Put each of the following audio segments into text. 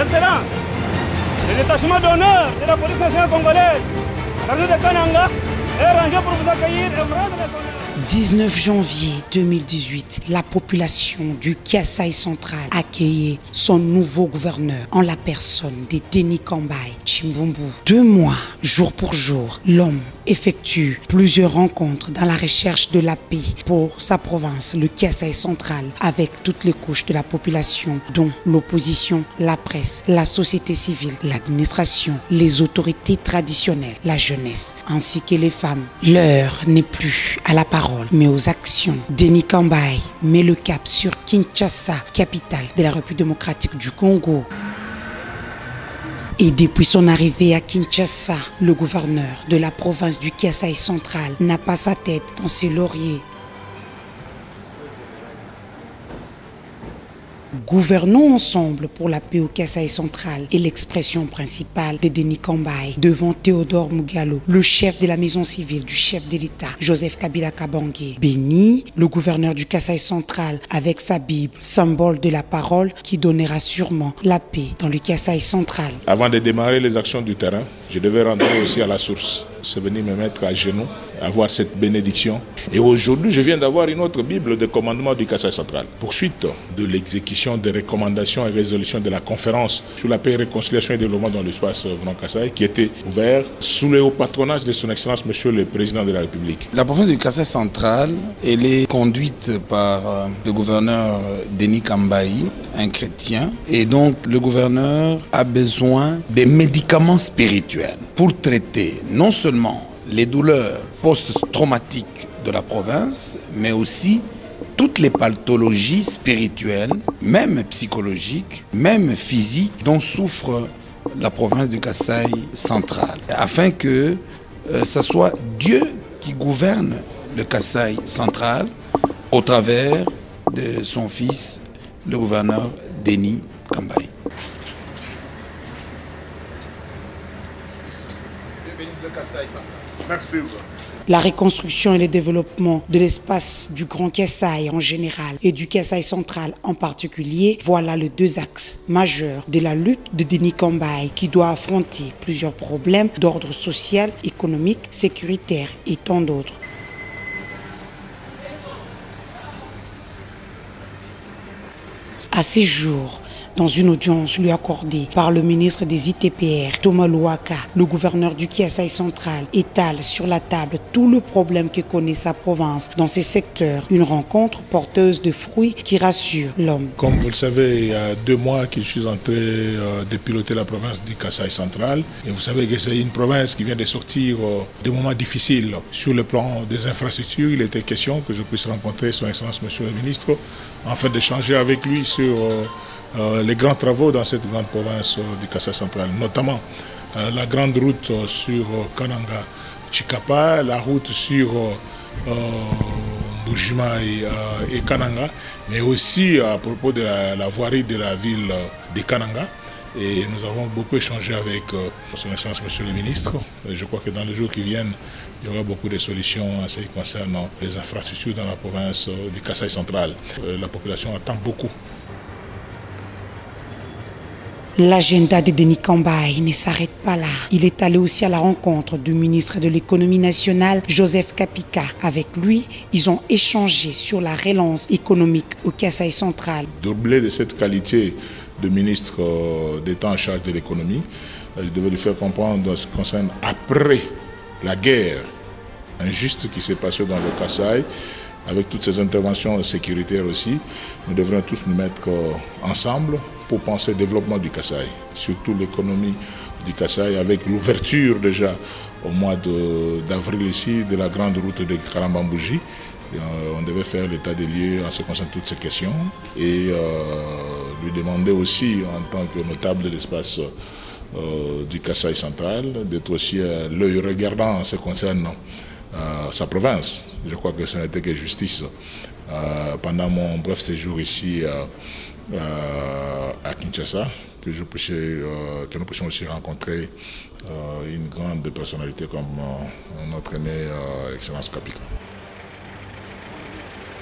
Excellence, le détachement d'honneur de la police nationale congolaise, la rue de Kananga, est rangé pour vous accueillir et vous rendre les honneurs. 19 janvier 2018, la population du Kasai central accueillait son nouveau gouverneur en la personne de Denis Kambayi Chimbumbu. 2 mois, jour pour jour, l'homme effectue plusieurs rencontres dans la recherche de la paix pour sa province, le Kasai central, avec toutes les couches de la population, dont l'opposition, la presse, la société civile, l'administration, les autorités traditionnelles, la jeunesse, ainsi que les femmes. L'heure n'est plus à la parole, mais aux actions. Denis Kambayi met le cap sur Kinshasa, capitale de la République démocratique du Congo. Et depuis son arrivée à Kinshasa, le gouverneur de la province du Kasai central n'a pas sa tête dans ses lauriers. Gouvernons ensemble pour la paix au Kasai central est l'expression principale de Denis Kambayi devant Théodore Mugallo, le chef de la maison civile du chef de l'État, Joseph Kabila Kabange. Béni, le gouverneur du Kasai central avec sa Bible, symbole de la parole qui donnera sûrement la paix dans le Kasai central. Avant de démarrer les actions du terrain, je devais rentrer aussi à la source. C'est venir me mettre à genoux, avoir cette bénédiction. Et aujourd'hui, je viens d'avoir une autre Bible de commandement du Kasai central. Poursuite de l'exécution des recommandations et résolutions de la conférence sur la paix, réconciliation et développement dans l'espace Grand Kasai, qui était ouvert sous le haut patronage de son Excellence, Monsieur le Président de la République. La province du Kasai central, elle est conduite par le gouverneur Denis Kambayi, un chrétien. Et donc, le gouverneur a besoin des médicaments spirituels pour traiter non seulement les douleurs post-traumatiques de la province, mais aussi toutes les pathologies spirituelles, même psychologiques, même physiques, dont souffre la province du Kasai central, afin que ce soit Dieu qui gouverne le Kasai central au travers de son fils, le gouverneur Denis Kambayi. Merci. La reconstruction et le développement de l'espace du Grand Kasai en général et du Kasai central en particulier, voilà les 2 axes majeurs de la lutte de Denis Kambayi qui doit affronter plusieurs problèmes d'ordre social, économique, sécuritaire et tant d'autres. À ces jours, dans une audience lui accordée par le ministre des ITPR, Thomas Louaka, le gouverneur du Kasai central étale sur la table tout le problème que connaît sa province dans ces secteurs. Une rencontre porteuse de fruits qui rassure l'homme. Comme vous le savez, il y a 2 mois que je suis en train de piloter la province du Kasai central. Et vous savez que c'est une province qui vient de sortir de moments difficiles. Sur le plan des infrastructures, il était question que je puisse rencontrer son Excellence Monsieur le Ministre, afin d'échanger avec lui sur les grands travaux dans cette grande province du Kasai central, notamment la grande route sur Kananga-Chikapa, la route sur Mbujima et Kananga, mais aussi à propos de la voirie de la ville de Kananga. Et nous avons beaucoup échangé avec son Excellence Monsieur le Ministre. Et je crois que dans les jours qui viennent, il y aura beaucoup de solutions en ce qui concerne les infrastructures dans la province du Kasai central. La population attend beaucoup. L'agenda de Denis Kambayi ne s'arrête pas là. Il est allé aussi à la rencontre du ministre de l'économie nationale, Joseph Kapika. Avec lui, ils ont échangé sur la relance économique au Kasai central. Doublé de cette qualité de ministre d'État en charge de l'économie, je devais lui faire comprendre ce qui concerne après la guerre injuste qui s'est passée dans le Kasai, avec toutes ces interventions sécuritaires aussi, nous devrions tous nous mettre ensemble pour penser au développement du Kasai, surtout l'économie du Kasai, avec l'ouverture déjà au mois d'avril ici de la grande route de Karambambouji. On devait faire l'état des lieux en ce qui concerne toutes ces questions et lui demander aussi, en tant que notable de l'espace du Kasai central, d'être aussi l'œil regardant en ce qui concerne sa province. Je crois que ce n'était que justice. Pendant mon bref séjour ici à Kinshasa, que nous puissions aussi rencontrer une grande personnalité comme notre aîné Excellence Kapika.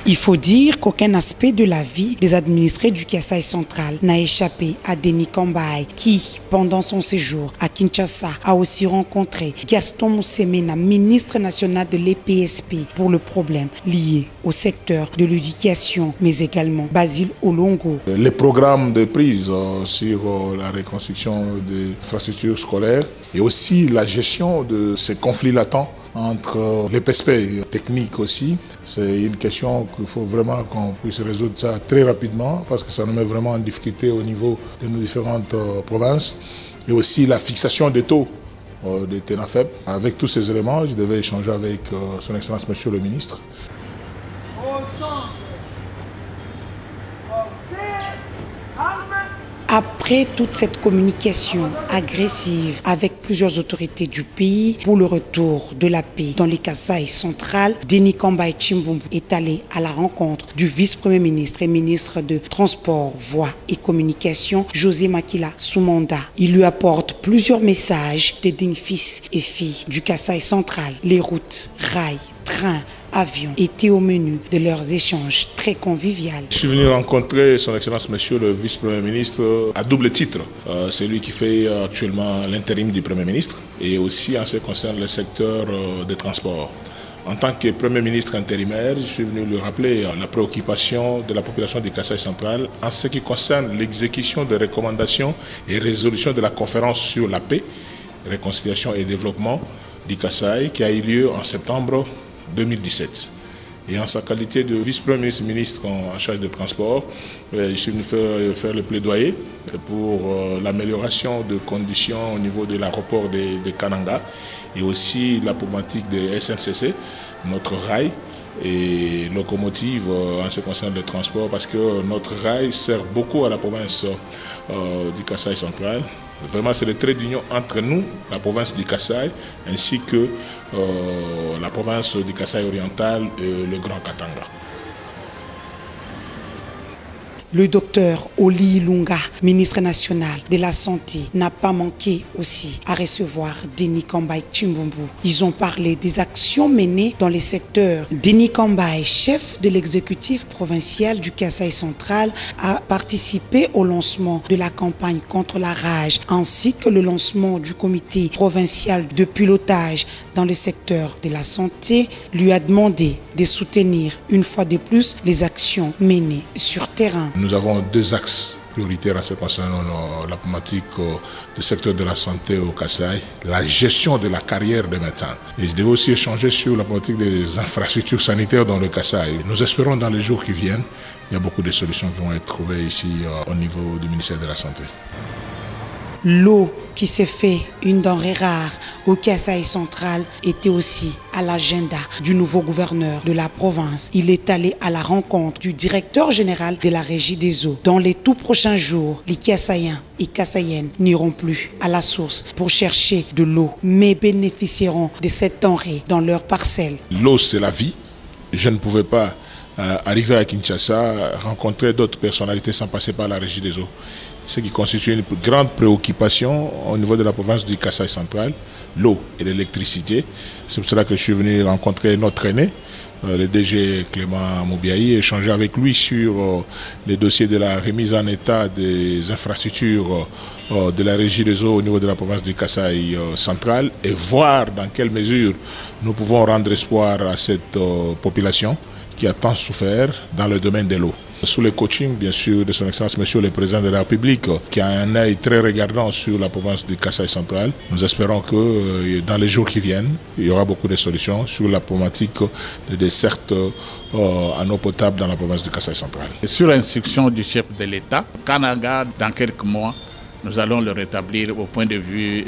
Il faut dire qu'aucun aspect de la vie des administrés du Kasaï central n'a échappé à Denis Kambaï qui, pendant son séjour à Kinshasa, a aussi rencontré Gaston Moussemena, ministre national de l'EPSP, pour le problème lié au secteur de l'éducation, mais également Basile Olongo. Les programmes de prise sur la reconstruction des infrastructures scolaires et aussi la gestion de ces conflits latents entre les PSP techniques aussi, c'est une question qu'il faut vraiment qu'on puisse résoudre ça très rapidement parce que ça nous met vraiment en difficulté au niveau de nos différentes provinces. Et aussi la fixation des taux de TENAFEP. Avec tous ces éléments, je devais échanger avec son Excellence Monsieur le Ministre. Après toute cette communication agressive avec plusieurs autorités du pays pour le retour de la paix dans les Kasaï central, Denis Kambaï Chimbumbu est allé à la rencontre du vice-premier ministre et ministre de Transport, Voies et Communication, José Makila Soumanda. Il lui apporte plusieurs messages des dignes fils et filles du Kasaï central. Les routes, rails, trains, avions étaient au menu de leurs échanges très conviviaux. Je suis venu rencontrer son Excellence Monsieur le Vice-Premier ministre à double titre. C'est lui qui fait actuellement l'intérim du Premier ministre et aussi en ce qui concerne le secteur des transports. En tant que Premier ministre intérimaire, je suis venu lui rappeler la préoccupation de la population du Kasaï central en ce qui concerne l'exécution des recommandations et résolutions de la conférence sur la paix, réconciliation et développement du Kasaï qui a eu lieu en septembre 2017. Et en sa qualité de vice-premier ministre en charge des transports, je suis venu faire le plaidoyer pour l'amélioration de conditions au niveau de l'aéroport de Kananga et aussi la problématique de SNCC, notre rail et locomotive en ce qui concerne le transport parce que notre rail sert beaucoup à la province du Kasaï central. Vraiment, c'est le trait d'union entre nous, la province du Kasaï, ainsi que la province du Kasaï oriental et le Grand Katanga. Le docteur Oli Lunga, ministre national de la Santé, n'a pas manqué aussi à recevoir Denis Kambaï Chimbumbu. Ils ont parlé des actions menées dans les secteurs. Denis Kambaï, chef de l'exécutif provincial du Kasaï central, a participé au lancement de la campagne contre la rage ainsi que le lancement du comité provincial de pilotage dans le secteur de la santé, lui a demandé de soutenir une fois de plus les actions menées sur terrain. Nous avons deux axes prioritaires en ce qui concerne la problématique du secteur de la santé au Kasaï, la gestion de la carrière des médecins. Et je devais aussi échanger sur la problématique des infrastructures sanitaires dans le Kasaï. Nous espérons dans les jours qui viennent, il y a beaucoup de solutions qui vont être trouvées ici au niveau du ministère de la Santé. L'eau qui s'est fait une denrée rare au Kasaï central était aussi à l'agenda du nouveau gouverneur de la province. Il est allé à la rencontre du directeur général de la Régie des eaux. Dans les tout prochains jours, les Kasaïens et Kasaïennes n'iront plus à la source pour chercher de l'eau, mais bénéficieront de cette denrée dans leurs parcelles. L'eau, c'est la vie. Je ne pouvais pas arriver à Kinshasa, rencontrer d'autres personnalités sans passer par la Régie des eaux. Ce qui constitue une grande préoccupation au niveau de la province du Kasaï central, l'eau et l'électricité. C'est pour cela que je suis venu rencontrer notre aîné, le DG Clément Moubiaï, et échanger avec lui sur les dossiers de la remise en état des infrastructures de la Régie des eaux au niveau de la province du Kasaï central et voir dans quelle mesure nous pouvons rendre espoir à cette population qui a tant souffert dans le domaine de l'eau. Sous le coaching, bien sûr, de son Excellence Monsieur le Président de la République, qui a un œil très regardant sur la province du Kasaï central, nous espérons que dans les jours qui viennent, il y aura beaucoup de solutions sur la problématique des dessertes en eau potable dans la province du Kasaï central. Et sur l'instruction du chef de l'État, Kananga, dans quelques mois, nous allons le rétablir au point de vue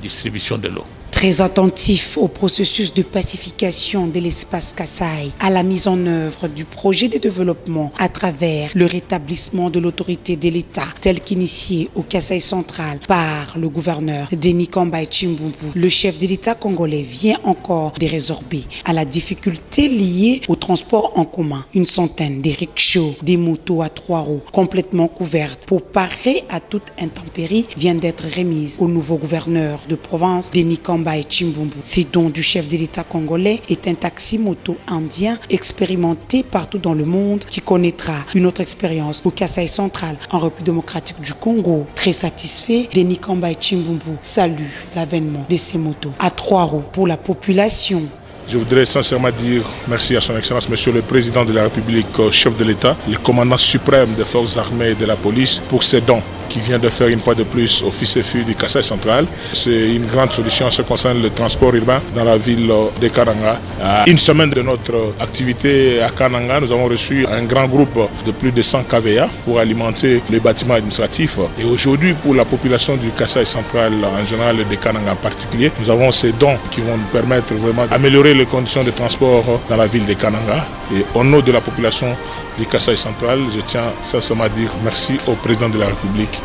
distribution de l'eau. Très attentif au processus de pacification de l'espace Kasaï, à la mise en œuvre du projet de développement à travers le rétablissement de l'autorité de l'État, tel qu'initié au Kasaï central par le gouverneur Denis Kambaï Chimbumbu. Le chef de l'État congolais vient encore de résorber à la difficulté liée au transport en commun. Une centaine de rickshaws, des motos à 3 roues complètement couvertes pour parer à toute intempérie vient d'être remise au nouveau gouverneur de province Denis Kambaï Kambaye Chimbumbu. Ce don du chef de l'État congolais est un taxi-moto indien expérimenté partout dans le monde qui connaîtra une autre expérience au Kasaï central en République démocratique du Congo. Très satisfait, Denis Kambaye Chimbumbu salue l'avènement de ces motos à 3 roues pour la population. Je voudrais sincèrement dire merci à son Excellence, Monsieur le Président de la République, chef de l'État, le commandant suprême des forces armées et de la police pour ces dons qui vient de faire une fois de plus au fils et filles du Kasaï central. C'est une grande solution en ce qui concerne le transport urbain dans la ville de Kananga. À une semaine de notre activité à Kananga, nous avons reçu un grand groupe de plus de 100 KVA pour alimenter les bâtiments administratifs. Et aujourd'hui, pour la population du Kasaï central en général et de Kananga en particulier, nous avons ces dons qui vont nous permettre vraiment d'améliorer les conditions de transport dans la ville de Kananga. Et au nom de la population du Kasaï central, je tiens sincèrement à dire merci au président de la République.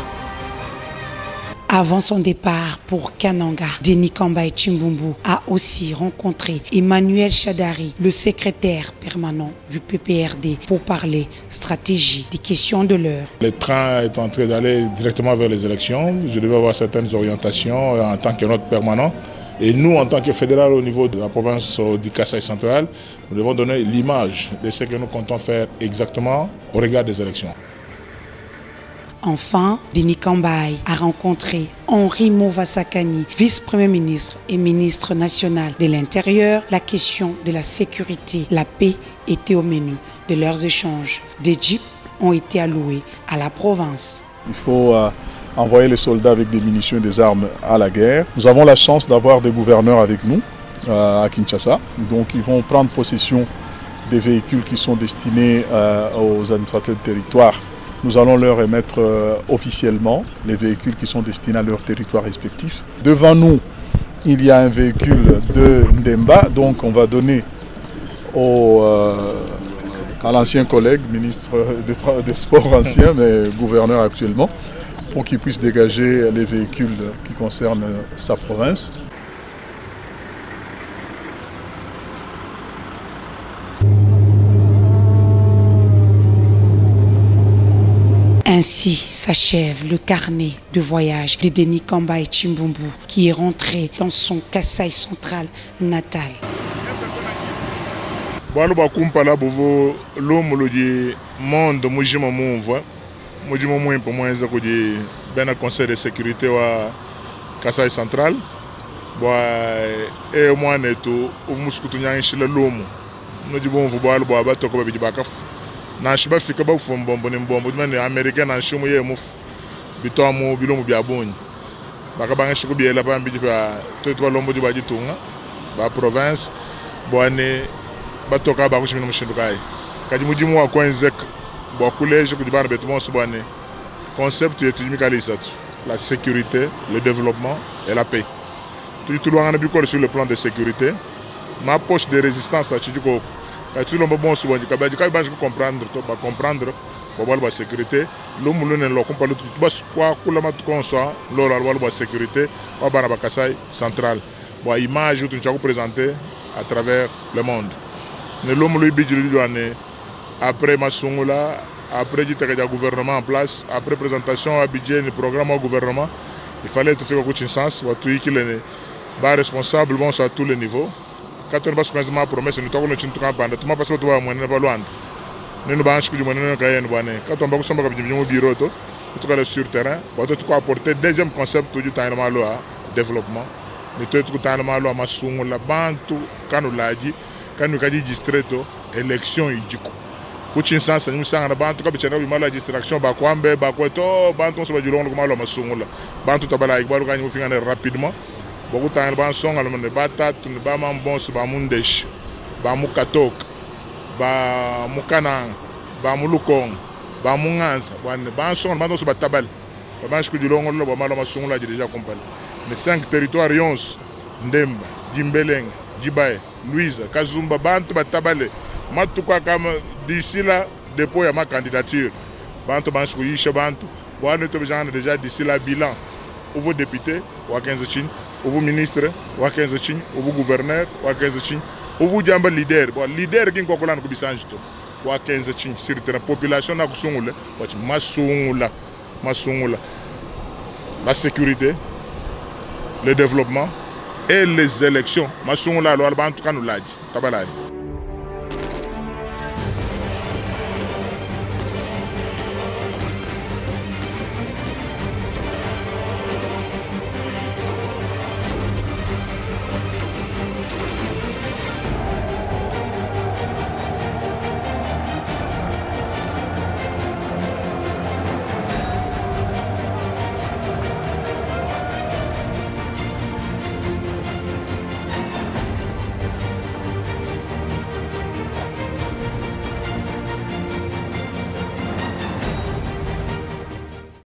Avant son départ pour Kananga, Denis Kambaye Chimbumbu a aussi rencontré Emmanuel Chadari, le secrétaire permanent du PPRD, pour parler stratégie des questions de l'heure. Le train est en train d'aller directement vers les élections. Je devais avoir certaines orientations en tant que note permanent. Et nous, en tant que fédéral au niveau de la province du Kasaï central, nous devons donner l'image de ce que nous comptons faire exactement au regard des élections. Enfin, Denis Kambaye a rencontré Henri Movasakani, vice-premier ministre et ministre national de l'Intérieur. La question de la sécurité, la paix était au menu de leurs échanges. Des jeeps ont été alloués à la province. Il faut envoyer les soldats avec des munitions et des armes à la guerre. Nous avons la chance d'avoir des gouverneurs avec nous à Kinshasa. Donc ils vont prendre possession des véhicules qui sont destinés aux administrateurs de territoire. Nous allons leur émettre officiellement les véhicules qui sont destinés à leur territoire respectif. Devant nous, il y a un véhicule de Ndemba, donc on va donner à l'ancien collègue, ministre des Sports ancien, mais gouverneur actuellement, pour qu'il puisse dégager les véhicules qui concernent sa province. Ainsi s'achève le carnet de voyage de Denis Kambaye Chimbumbu qui est rentré dans son Kasaï central natal. Balo bakumpala bovo lomo di monde mujima mumva mujima mumpa mwenza kudi bena conseil de sécurité wa Kasaï central boa e mwana to umuskutu nyangishila lomo no dibonvu balo boa batoko babidi bakaf na shiba fika ba fombo ni mbombo mane américain na shumu ye muf bitomo bilomo biabonyi bakabanga shiku biela ba mbidi ba to lombo diba ditunga ba province boane batoka ba kushimina mushindukai kaji mujimu wa kwenzek bo collège ku dibana betumo subane concept yetu la sécurité, le développement et la paix. Tout le monde a sur le plan de sécurité. Ma poche de résistance à Chidiko. Tout le monde bon souvent du Kabadji comprendre la sécurité. L'homme ne l'a pas le tout quoi que la soit la sécurité au Kasaï central. Bon image que nous présenter à travers le monde. Mais l'homme lui bidjuli après Masungula. Après le gouvernement en place, après présentation à budget du programme au gouvernement, il fallait tout faire un sens, qu'il est responsable à tous les niveaux. Quand on passe ma promesse, nous avons une bande, tout le monde passe pas loin. Nous avons quand on va au bureau, tout cas sur terrain, on doit apporter deuxième concept du temps de développement. Nous avons le Masung, la Bantu, quand nous l'avons dit, quand nous avons dit distretto, élection et du coup. Kuchin sens nous sang na bantu kabichana bimala distraction ba kwambe ba kweto bantu so bajulongo kumalo masungula bantu tabala ikbalu kanyi mupingana rapidement boku tangel ban songa le bata tun ba mambon so ba mundesh ba mukatok ba mukanang ba mulukong ba munganza ban songa bantu so batabal ba bantu kujulongo lo ba malo masungula déjà compal les 5 territoires 11 Ndemba Jimbeleng Jibaye Louise Kazumba bantu batabale matuka kama d'ici là dépôt à ma candidature bantu bantu yisha bantu wana to besoin déjà d'ici là bilan au vos députés ou 15 chine au vos ministres ou 15 chine au vos gouverneurs ou 15 chine au vos jamba leader bon leader qui ngokola ko bisanji to ou 15 chine sur la population na kusungula wati masungula la sécurité le développement et les élections. En tout cas, nous l'avons dit.